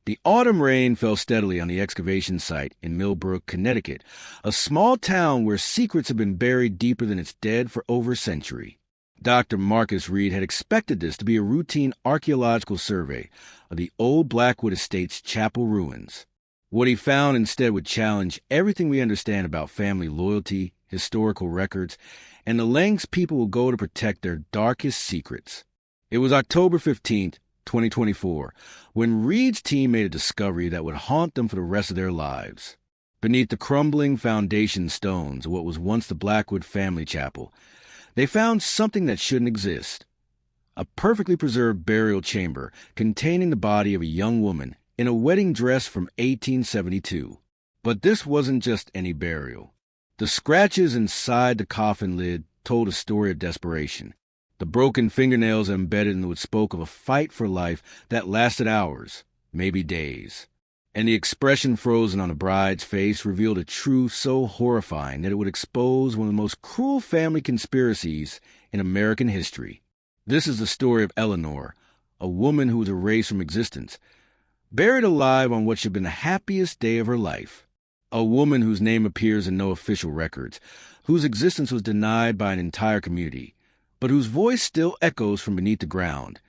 The autumn rain fell steadily on the excavation site in Millbrook, Connecticut, a small town where secrets have been buried deeper than its dead for over a century. Dr. Marcus Reed had expected this to be a routine archaeological survey of the old Blackwood estate's chapel ruins. What he found instead would challenge everything we understand about family loyalty, historical records, and the lengths people will go to protect their darkest secrets. It was October 15th, 2024, when Reed's team made a discovery that would haunt them for the rest of their lives. Beneath the crumbling foundation stones of what was once the Blackwood family chapel, they found something that shouldn't exist. A perfectly preserved burial chamber containing the body of a young woman in a wedding dress from 1872. But this wasn't just any burial. The scratches inside the coffin lid told a story of desperation. The broken fingernails embedded in it spoke of a fight for life that lasted hours, maybe days. And the expression frozen on the bride's face revealed a truth so horrifying that it would expose one of the most cruel family conspiracies in American history. This is the story of Eleanor, a woman who was erased from existence, buried alive on what should have been the happiest day of her life. A woman whose name appears in no official records, whose existence was denied by an entire community, but whose voice still echoes from beneath the ground,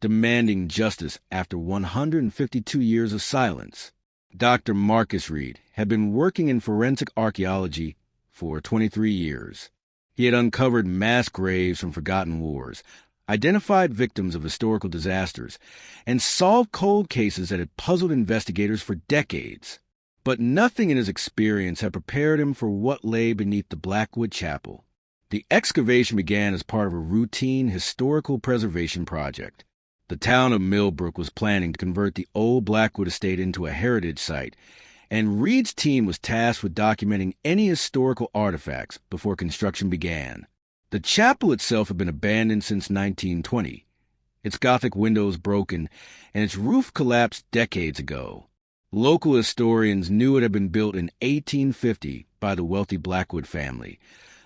demanding justice after 152 years of silence. Dr. Marcus Reed had been working in forensic archaeology for 23 years. He had uncovered mass graves from forgotten wars, identified victims of historical disasters, and solved cold cases that had puzzled investigators for decades. But nothing in his experience had prepared him for what lay beneath the Blackwood Chapel. The excavation began as part of a routine historical preservation project. The town of Millbrook was planning to convert the old Blackwood estate into a heritage site, and Reed's team was tasked with documenting any historical artifacts before construction began. The chapel itself had been abandoned since 1920, its Gothic windows broken, and its roof collapsed decades ago. Local historians knew it had been built in 1850 by the wealthy Blackwood family,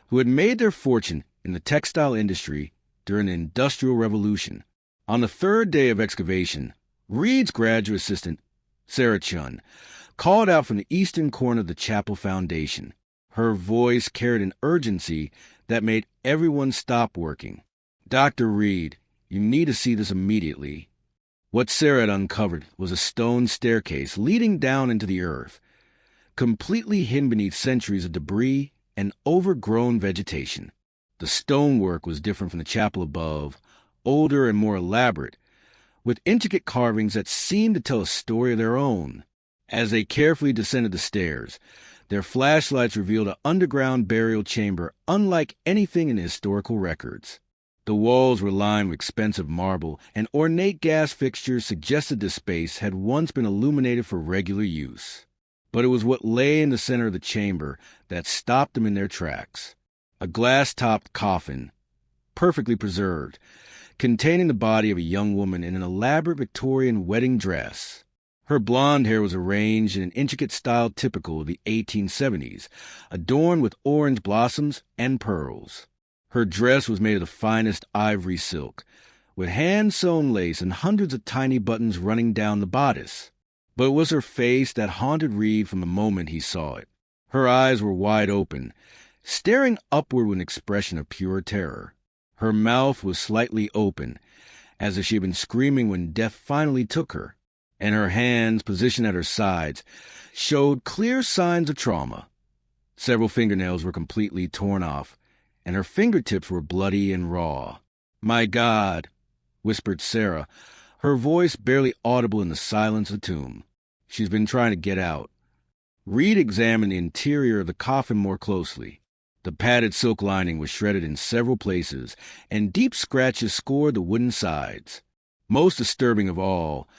who had made their fortune in the textile industry during the Industrial Revolution. On the third day of excavation, Reed's graduate assistant, Sarah Chun, called out from the eastern corner of the chapel foundation. Her voice carried an urgency that made everyone stop working. "Dr. Reed, you need to see this immediately." What Sarah had uncovered was a stone staircase leading down into the earth, completely hidden beneath centuries of debris and overgrown vegetation. The stonework was different from the chapel above, older and more elaborate, with intricate carvings that seemed to tell a story of their own. As they carefully descended the stairs, their flashlights revealed an underground burial chamber unlike anything in the historical records. The walls were lined with expensive marble, and ornate gas fixtures suggested this space had once been illuminated for regular use. But it was what lay in the center of the chamber that stopped them in their tracks. A glass-topped coffin, perfectly preserved, containing the body of a young woman in an elaborate Victorian wedding dress. Her blonde hair was arranged in an intricate style typical of the 1870s, adorned with orange blossoms and pearls. Her dress was made of the finest ivory silk, with hand-sewn lace and hundreds of tiny buttons running down the bodice. But it was her face that haunted Reed from the moment he saw it. Her eyes were wide open, staring upward with an expression of pure terror. Her mouth was slightly open, as if she had been screaming when death finally took her, and her hands, positioned at her sides, showed clear signs of trauma. Several fingernails were completely torn off, and her fingertips were bloody and raw. "My God," whispered Sarah, her voice barely audible in the silence of the tomb. "She's been trying to get out." Reed examined the interior of the coffin more closely. The padded silk lining was shredded in several places, and deep scratches scored the wooden sides. Most disturbing of all,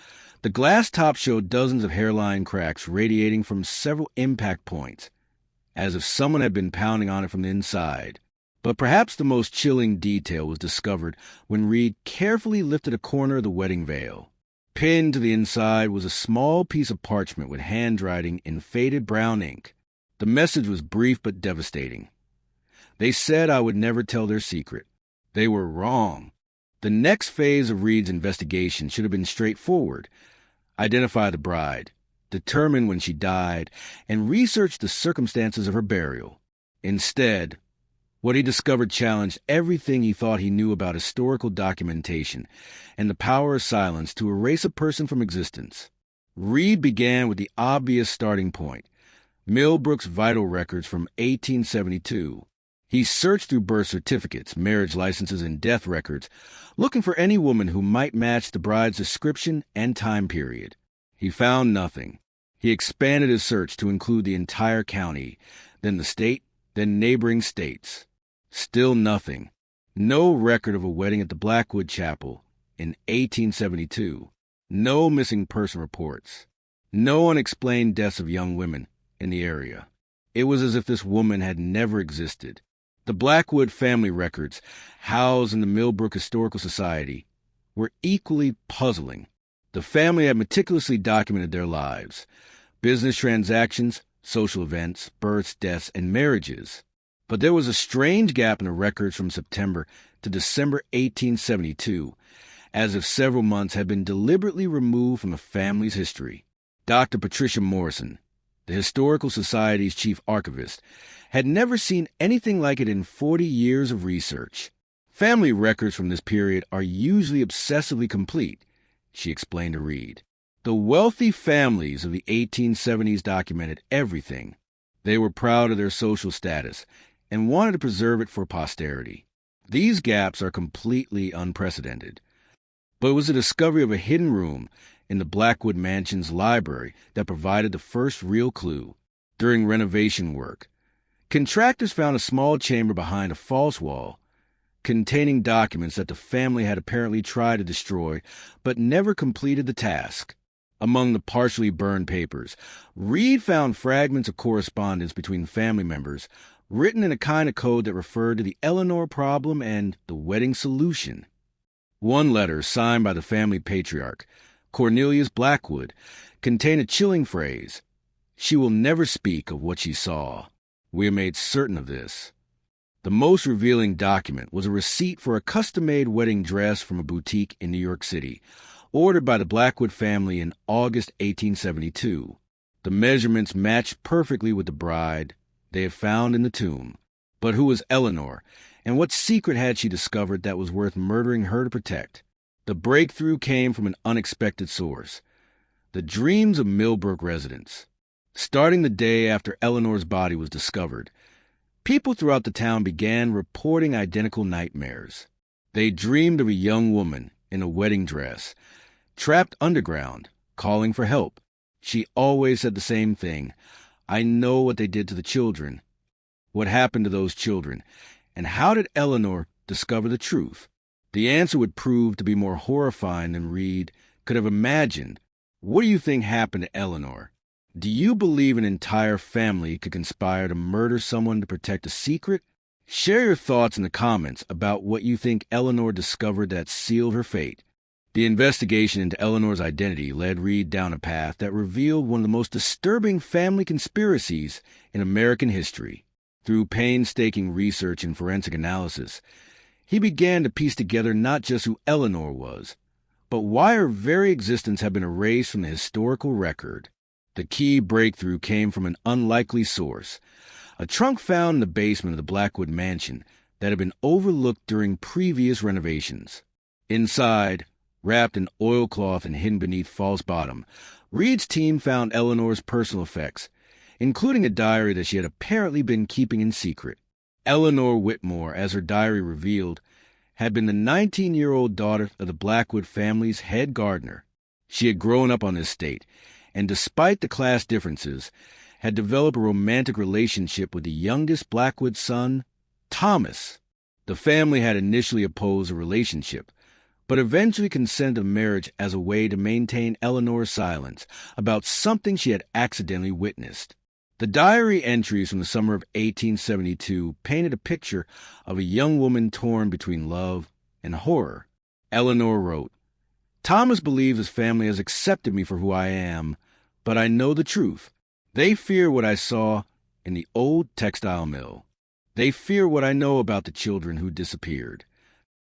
the glass top showed dozens of hairline cracks radiating from several impact points, as if someone had been pounding on it from the inside. But perhaps the most chilling detail was discovered when Reed carefully lifted a corner of the wedding veil. Pinned to the inside was a small piece of parchment with handwriting in faded brown ink. The message was brief but devastating. They said I would never tell their secret. They were wrong. The next phase of Reed's investigation should have been straightforward. identify the bride, determine when she died, and research the circumstances of her burial. Instead, what he discovered challenged everything he thought he knew about historical documentation and the power of silence to erase a person from existence. Reed began with the obvious starting point, Millbrook's vital records from 1872. He searched through birth certificates, marriage licenses, and death records, looking for any woman who might match the bride's description and time period. He found nothing. He expanded his search to include the entire county, then the state, then neighboring states. Still nothing. No record of a wedding at the Blackwood Chapel in 1872. No missing person reports. No unexplained deaths of young women in the area. It was as if this woman had never existed. The Blackwood family records, housed in the Millbrook Historical Society, were equally puzzling. The family had meticulously documented their lives, business transactions, social events, births, deaths, and marriages. But there was a strange gap in the records from September to December 1872, as if several months had been deliberately removed from the family's history. Dr. Patricia Morrison, the Historical Society's chief archivist, had never seen anything like it in 40 years of research. Family records from this period are usually obsessively complete, she explained to Reed. The wealthy families of the 1870s documented everything. They were proud of their social status and wanted to preserve it for posterity. These gaps are completely unprecedented. But it was the discovery of a hidden room in the Blackwood Mansion's library that provided the first real clue. During renovation work, contractors found a small chamber behind a false wall containing documents that the family had apparently tried to destroy but never completed the task. Among the partially burned papers, Reed found fragments of correspondence between family members written in a kind of code that referred to the Eleanor problem and the wedding solution. One letter, signed by the family patriarch, Cornelius Blackwood, contained a chilling phrase, "She will never speak of what she saw. We are made certain of this." The most revealing document was a receipt for a custom-made wedding dress from a boutique in New York City, ordered by the Blackwood family in August 1872. The measurements matched perfectly with the bride they had found in the tomb. But who was Eleanor, and what secret had she discovered that was worth murdering her to protect? The breakthrough came from an unexpected source, the dreams of Millbrook residents. Starting the day after Eleanor's body was discovered, people throughout the town began reporting identical nightmares. They dreamed of a young woman in a wedding dress, trapped underground, calling for help. She always said the same thing, "I know what they did to the children." What happened to those children? And how did Eleanor discover the truth? The answer would prove to be more horrifying than Reed could have imagined. What do you think happened to Eleanor? Do you believe an entire family could conspire to murder someone to protect a secret? Share your thoughts in the comments about what you think Eleanor discovered that sealed her fate. The investigation into Eleanor's identity led Reed down a path that revealed one of the most disturbing family conspiracies in American history. Through painstaking research and forensic analysis, he began to piece together not just who Eleanor was, but why her very existence had been erased from the historical record. The key breakthrough came from an unlikely source, a trunk found in the basement of the Blackwood Mansion that had been overlooked during previous renovations. Inside, wrapped in oilcloth and hidden beneath false bottom, Reed's team found Eleanor's personal effects, including a diary that she had apparently been keeping in secret. Eleanor Whitmore, as her diary revealed, had been the 19-year-old daughter of the Blackwood family's head gardener. She had grown up on this estate, and despite the class differences, had developed a romantic relationship with the youngest Blackwood son, Thomas. The family had initially opposed the relationship, but eventually consented to marriage as a way to maintain Eleanor's silence about something she had accidentally witnessed. The diary entries from the summer of 1872 painted a picture of a young woman torn between love and horror. Eleanor wrote, "Thomas believes his family has accepted me for who I am, but I know the truth. They fear what I saw in the old textile mill. They fear what I know about the children who disappeared."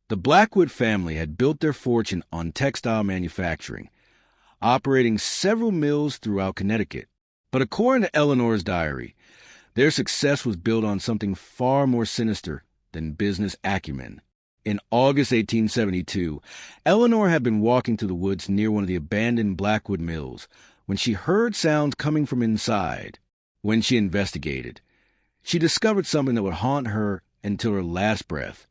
The Blackwood family had built their fortune on textile manufacturing, operating several mills throughout Connecticut. But according to Eleanor's diary, their success was built on something far more sinister than business acumen. In August 1872, Eleanor had been walking through the woods near one of the abandoned Blackwood mills when she heard sounds coming from inside. When she investigated, she discovered something that would haunt her until her last breath.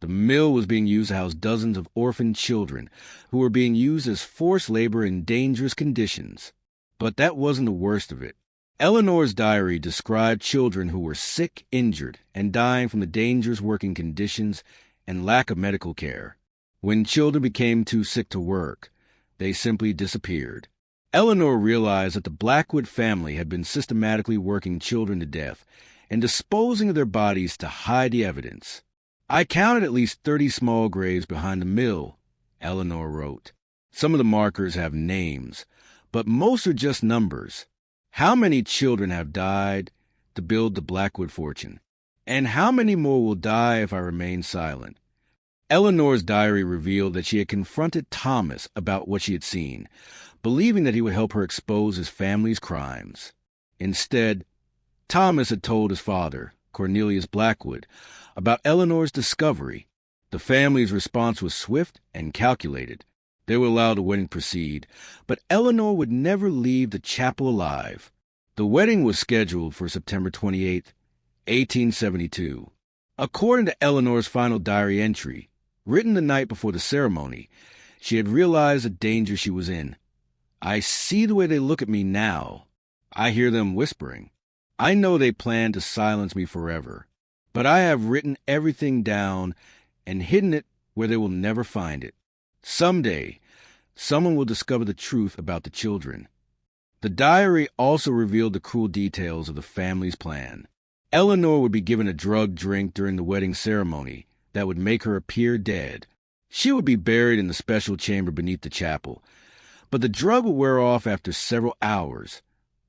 The mill was being used to house dozens of orphaned children who were being used as forced labor in dangerous conditions. But that wasn't the worst of it. Eleanor's diary described children who were sick, injured, and dying from the dangerous working conditions and lack of medical care. When children became too sick to work, they simply disappeared. Eleanor realized that the Blackwood family had been systematically working children to death and disposing of their bodies to hide the evidence. "I counted at least 30 small graves behind the mill," Eleanor wrote. "Some of the markers have names, but most are just numbers. How many children have died to build the Blackwood fortune? And how many more will die if I remain silent?" Eleanor's diary revealed that she had confronted Thomas about what she had seen, believing that he would help her expose his family's crimes. Instead, Thomas had told his father, Cornelius Blackwood, about Eleanor's discovery. The family's response was swift and calculated. They would allow the wedding proceed, but Eleanor would never leave the chapel alive. The wedding was scheduled for September 28, 1872. According to Eleanor's final diary entry, written the night before the ceremony, she had realized the danger she was in. "I see the way they look at me now. I hear them whispering. I know they plan to silence me forever. But I have written everything down and hidden it where they will never find it. Someday, someone will discover the truth about the children." The diary also revealed the cruel details of the family's plan. Eleanor would be given a drugged drink during the wedding ceremony that would make her appear dead. She would be buried in the special chamber beneath the chapel, but the drug would wear off after several hours,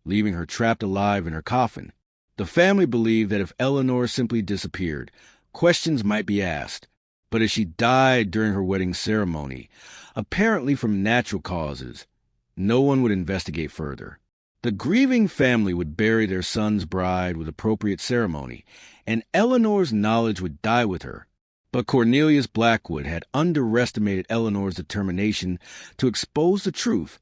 leaving her trapped alive in her coffin. The family believed that if Eleanor simply disappeared, questions might be asked. But as she died during her wedding ceremony, apparently from natural causes, no one would investigate further. The grieving family would bury their son's bride with appropriate ceremony, and Eleanor's knowledge would die with her. But Cornelius Blackwood had underestimated Eleanor's determination to expose the truth,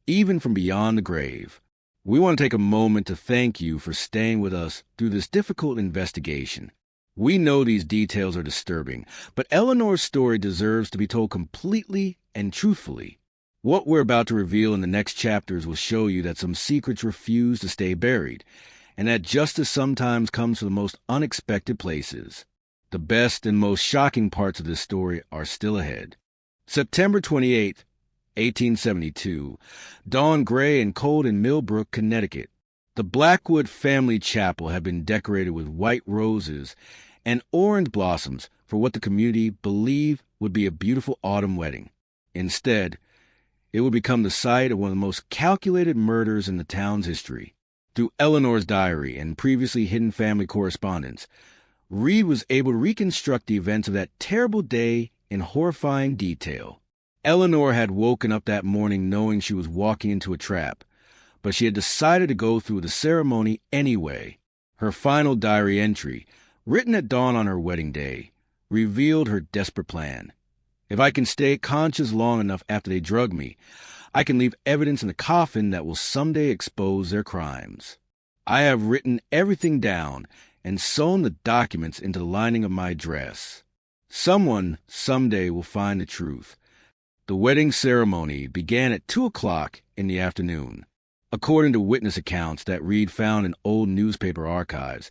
even from beyond the grave. We want to take a moment to thank you for staying with us through this difficult investigation. We know these details are disturbing, but Eleanor's story deserves to be told completely and truthfully. What we're about to reveal in the next chapters will show you that some secrets refuse to stay buried, and that justice sometimes comes from the most unexpected places. The best and most shocking parts of this story are still ahead. September 28, 1872, dawned gray and cold in Millbrook, Connecticut. The Blackwood family chapel had been decorated with white roses and orange blossoms for what the community believed would be a beautiful autumn wedding. Instead, it would become the site of one of the most calculated murders in the town's history. Through Eleanor's diary and previously hidden family correspondence, Reed was able to reconstruct the events of that terrible day in horrifying detail. Eleanor had woken up that morning knowing she was walking into a trap, but she had decided to go through the ceremony anyway. Her final diary entry, written at dawn on her wedding day, revealed her desperate plan. "If I can stay conscious long enough after they drug me, I can leave evidence in the coffin that will someday expose their crimes. I have written everything down and sewn the documents into the lining of my dress. Someone someday will find the truth." The wedding ceremony began at 2 o'clock in the afternoon. According to witness accounts that Reed found in old newspaper archives,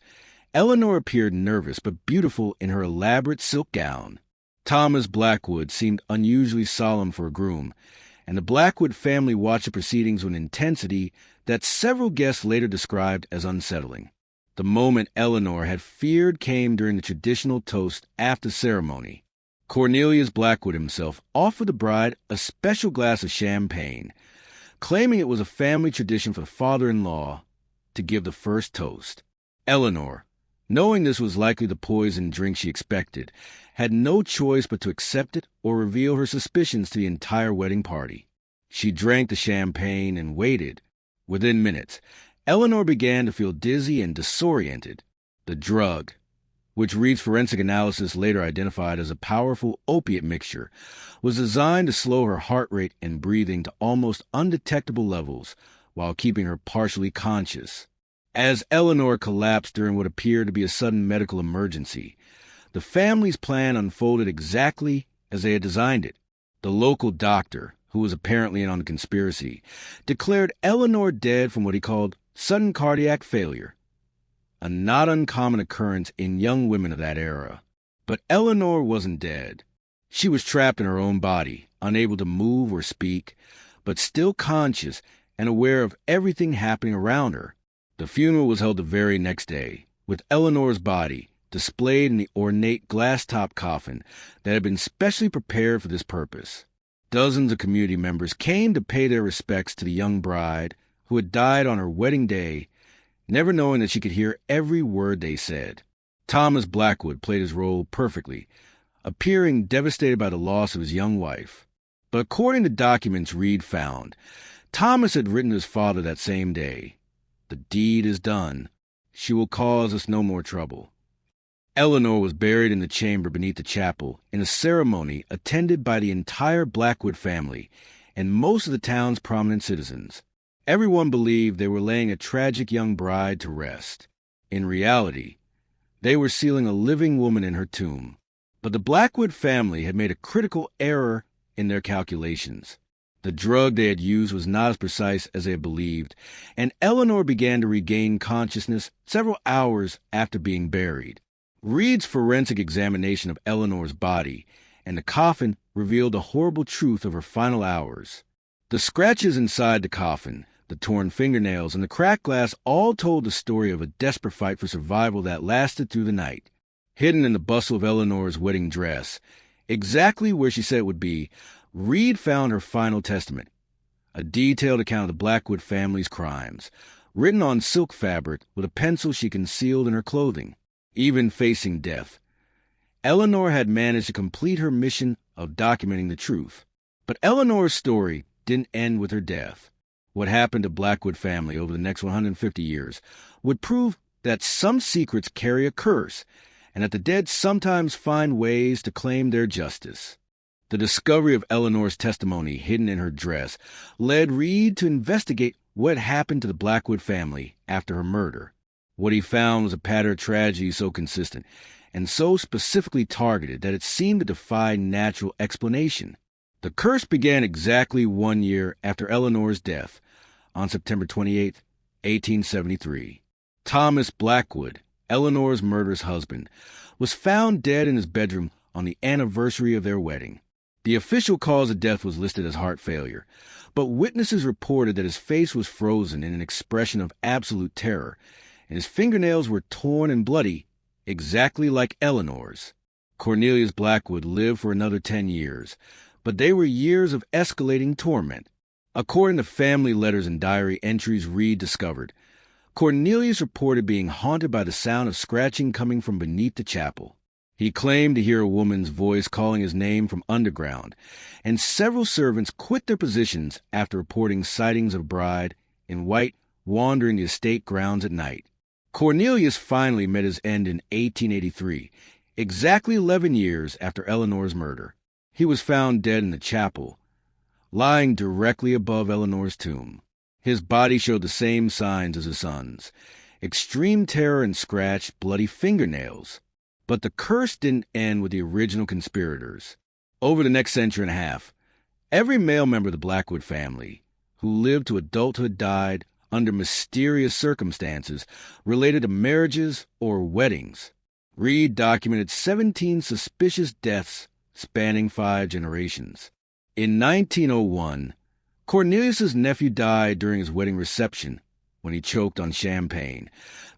Eleanor appeared nervous but beautiful in her elaborate silk gown. Thomas Blackwood seemed unusually solemn for a groom, and the Blackwood family watched the proceedings with an intensity that several guests later described as unsettling. The moment Eleanor had feared came during the traditional toast after ceremony. Cornelius Blackwood himself offered the bride a special glass of champagne, claiming it was a family tradition for the father-in-law to give the first toast. Eleanor, knowing this was likely the poisoned drink she expected, had no choice but to accept it or reveal her suspicions to the entire wedding party. She drank the champagne and waited. Within minutes, Eleanor began to feel dizzy and disoriented. The drug, which Reed's forensic analysis later identified as a powerful opiate mixture, was designed to slow her heart rate and breathing to almost undetectable levels while keeping her partially conscious. As Eleanor collapsed during what appeared to be a sudden medical emergency, the family's plan unfolded exactly as they had designed it. The local doctor, who was apparently in on the conspiracy, declared Eleanor dead from what he called sudden cardiac failure, a not uncommon occurrence in young women of that era. But Eleanor wasn't dead. She was trapped in her own body, unable to move or speak, but still conscious and aware of everything happening around her. The funeral was held the very next day, with Eleanor's body displayed in the ornate glass-top coffin that had been specially prepared for this purpose. Dozens of community members came to pay their respects to the young bride who had died on her wedding day, never knowing that she could hear every word they said. Thomas Blackwood played his role perfectly, appearing devastated by the loss of his young wife. But according to documents Reed found, Thomas had written to his father that same day, "The deed is done. She will cause us no more trouble." Eleanor was buried in the chamber beneath the chapel in a ceremony attended by the entire Blackwood family and most of the town's prominent citizens. Everyone believed they were laying a tragic young bride to rest. In reality, they were sealing a living woman in her tomb. But the Blackwood family had made a critical error in their calculations. The drug they had used was not as precise as they had believed, and Eleanor began to regain consciousness several hours after being buried. Reed's forensic examination of Eleanor's body and the coffin revealed the horrible truth of her final hours. The scratches inside the coffin, the torn fingernails, and the cracked glass all told the story of a desperate fight for survival that lasted through the night. Hidden in the bustle of Eleanor's wedding dress, exactly where she said it would be, Reed found her final testament, a detailed account of the Blackwood family's crimes, written on silk fabric with a pencil she concealed in her clothing. Even facing death, Eleanor had managed to complete her mission of documenting the truth. But Eleanor's story didn't end with her death. What happened to Blackwood family over the next 150 years would prove that some secrets carry a curse, and that the dead sometimes find ways to claim their justice. The discovery of Eleanor's testimony hidden in her dress led Reed to investigate what happened to the Blackwood family after her murder. What he found was a pattern of tragedy so consistent and so specifically targeted that it seemed to defy natural explanation. The curse began exactly 1 year after Eleanor's death, on September 28, 1873. Thomas Blackwood, Eleanor's murderous husband, was found dead in his bedroom on the anniversary of their wedding. The official cause of death was listed as heart failure, but witnesses reported that his face was frozen in an expression of absolute terror, and his fingernails were torn and bloody, exactly like Eleanor's. Cornelius Blackwood lived for another 10 years, but they were years of escalating torment. According to family letters and diary entries Reed discovered, Cornelius reported being haunted by the sound of scratching coming from beneath the chapel. He claimed to hear a woman's voice calling his name from underground, and several servants quit their positions after reporting sightings of bride in white wandering the estate grounds at night. Cornelius finally met his end in 1883, exactly 11 years after Eleanor's murder. He was found dead in the chapel, lying directly above Eleanor's tomb. His body showed the same signs as his son's: extreme terror and scratched, bloody fingernails. But the curse didn't end with the original conspirators. Over the next century and a half, every male member of the Blackwood family who lived to adulthood died under mysterious circumstances related to marriages or weddings. Reed documented 17 suspicious deaths spanning 5 generations. In 1901, Cornelius's nephew died during his wedding reception when he choked on champagne,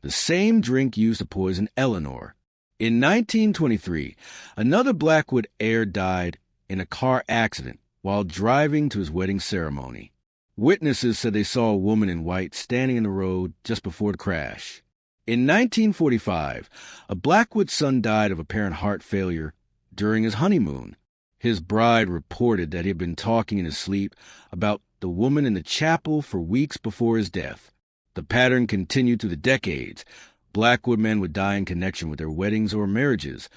the same drink used to poison Eleanor. In 1923, another Blackwood heir died in a car accident while driving to his wedding ceremony. Witnesses said they saw a woman in white standing in the road just before the crash. In 1945, a Blackwood son died of apparent heart failure during his honeymoon. His bride reported that he had been talking in his sleep about the woman in the chapel for weeks before his death. The pattern continued through the decades. Blackwood men would die in connection with their weddings or marriages,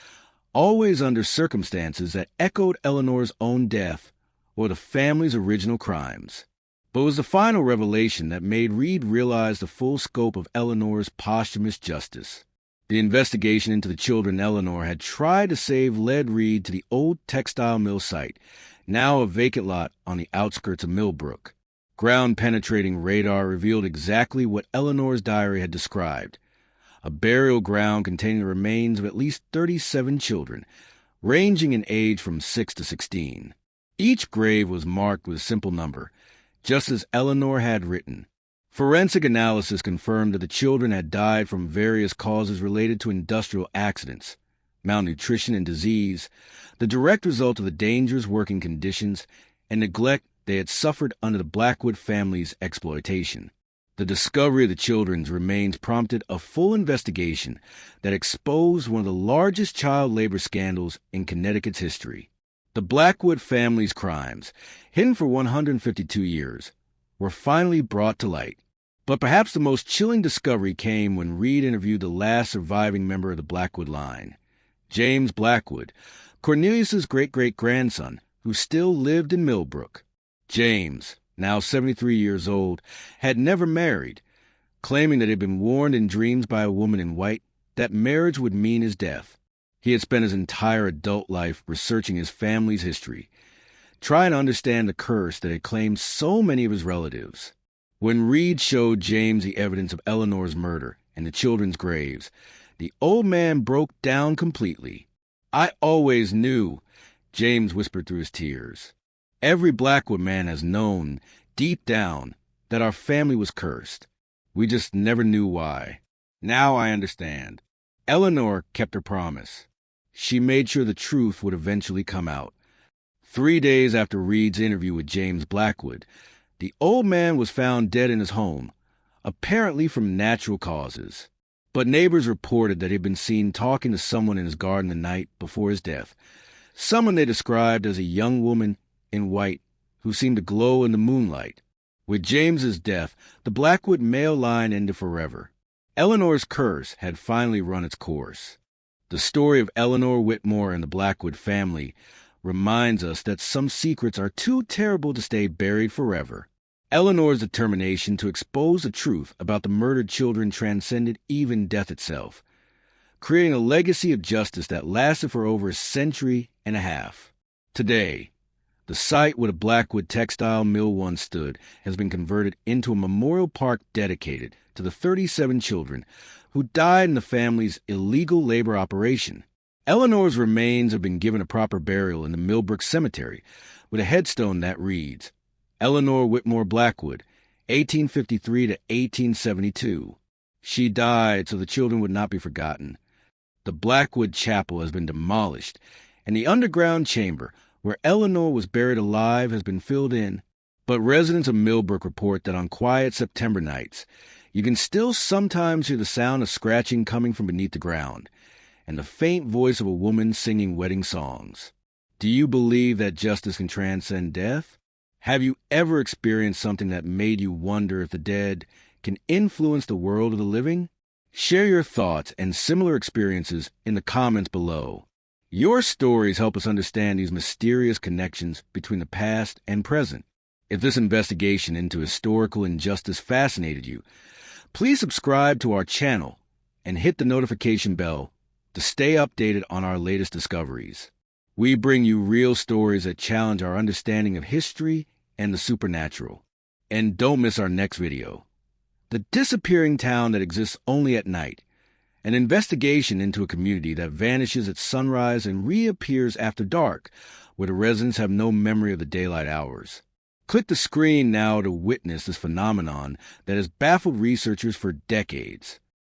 always under circumstances that echoed Eleanor's own death or the family's original crimes. But it was the final revelation that made Reed realize the full scope of Eleanor's posthumous justice. The investigation into the children Eleanor had tried to save led Reed to the old textile mill site, now a vacant lot on the outskirts of Millbrook. Ground-penetrating radar revealed exactly what Eleanor's diary had described: a burial ground containing the remains of at least 37 children, ranging in age from 6 to 16. Each grave was marked with a simple number, just as Eleanor had written. Forensic analysis confirmed that the children had died from various causes related to industrial accidents, malnutrition and disease, the direct result of the dangerous working conditions and neglect they had suffered under the Blackwood family's exploitation. The discovery of the children's remains prompted a full investigation that exposed one of the largest child labor scandals in Connecticut's history. The Blackwood family's crimes, hidden for 152 years, were finally brought to light. But perhaps the most chilling discovery came when Reed interviewed the last surviving member of the Blackwood line, James Blackwood, Cornelius's great-great-grandson, who still lived in Millbrook. James, now 73 years old, had never married, claiming that he had been warned in dreams by a woman in white that marriage would mean his death. He had spent his entire adult life researching his family's history, trying to understand the curse that had claimed so many of his relatives. When Reed showed James the evidence of Eleanor's murder and the children's graves, the old man broke down completely. "I always knew," James whispered through his tears. "Every Blackwood man has known, deep down, that our family was cursed. We just never knew why. Now I understand." Eleanor kept her promise. She made sure the truth would eventually come out. 3 days after Reed's interview with James Blackwood, the old man was found dead in his home, apparently from natural causes. But neighbors reported that he had been seen talking to someone in his garden the night before his death, someone they described as a young woman in white who seemed to glow in the moonlight. With James's death, the Blackwood male line ended forever. Eleanor's curse had finally run its course. The story of Eleanor Whitmore and the Blackwood family reminds us that some secrets are too terrible to stay buried forever. Eleanor's determination to expose the truth about the murdered children transcended even death itself, creating a legacy of justice that lasted for over a century and a half. Today, the site where the Blackwood textile mill once stood has been converted into a memorial park dedicated to the 37 children who died in the family's illegal labor operation. Eleanor's remains have been given a proper burial in the Millbrook Cemetery with a headstone that reads, Eleanor Whitmore Blackwood, 1853 to 1872. She died so the children would not be forgotten. The Blackwood Chapel has been demolished, and the underground chamber where Eleanor was buried alive has been filled in. But residents of Millbrook report that on quiet September nights, you can still sometimes hear the sound of scratching coming from beneath the ground, and the faint voice of a woman singing wedding songs. Do you believe that justice can transcend death? Have you ever experienced something that made you wonder if the dead can influence the world of the living? Share your thoughts and similar experiences in the comments below. Your stories help us understand these mysterious connections between the past and present. If this investigation into historical injustice fascinated you, please subscribe to our channel and hit the notification bell to stay updated on our latest discoveries. We bring you real stories that challenge our understanding of history and the supernatural. And don't miss our next video. The disappearing town that exists only at night. An investigation into a community that vanishes at sunrise and reappears after dark, where the residents have no memory of the daylight hours. Click the screen now to witness this phenomenon that has baffled researchers for decades.